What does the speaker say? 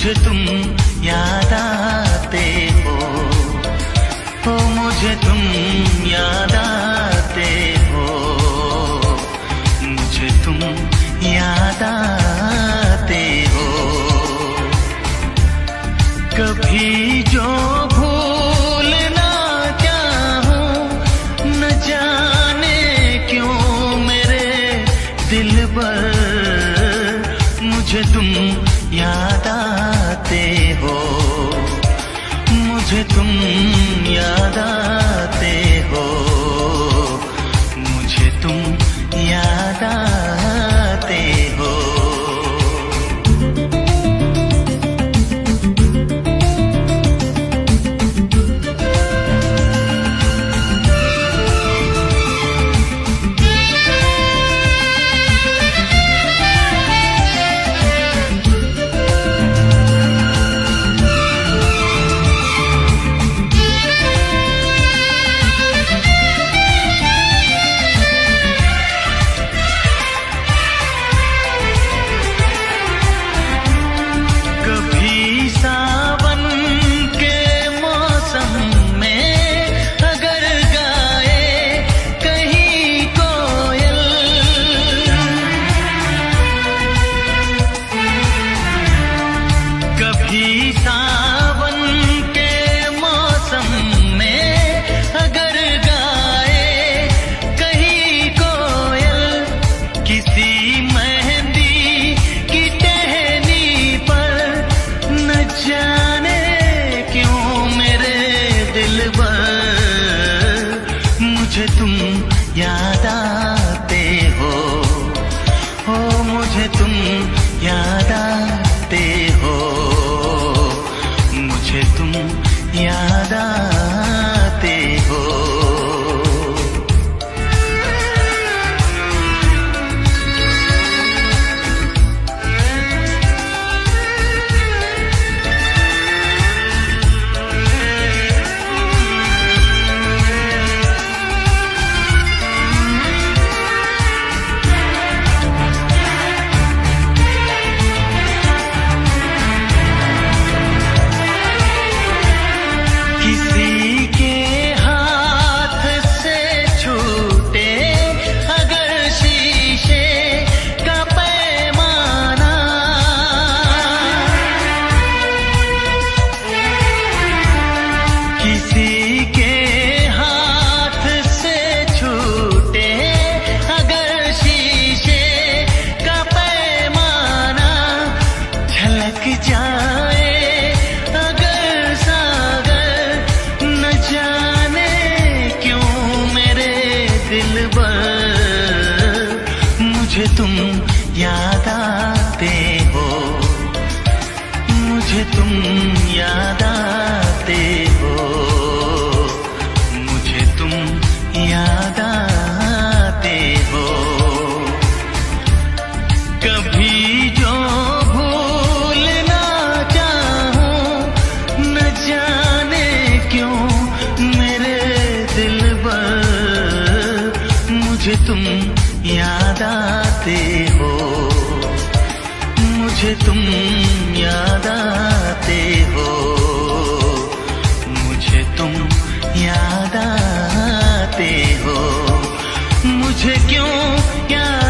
मुझे तुम याद आते हो, मुझे तुम याद आते हो, मुझे तुम याद आते हो। कभी जो भूल ना चाहूं, न जाने क्यों मेरे दिल पर मुझे तुम याद आते हो, मुझे तुम याद आते हो, मुझे तुम याद आते हो। सावन के मौसम में अगर गाए कहीं कोयल, किसी मेहंदी की टहनी पर न जाने क्यों मेरे दिल पर मुझे तुम याद आते हो, मुझे तुम याद आते हो, मुझे तुम याद आते हो। किसी के हाथ से छूटे अगर शीशे का पैमाना, किसी के हाथ से छूटे अगर शीशे का पैमाना, झलक जाए मुझे तुम याद आते हो, मुझे तुम याद आते हो, मुझे तुम याद आते हो। कभी जो भूल ना चाहूं, न जाने क्यों मेरे दिल पर मुझे तुम याद आते हो, मुझे तुम याद आते हो, मुझे तुम याद आते हो, मुझे क्यों याद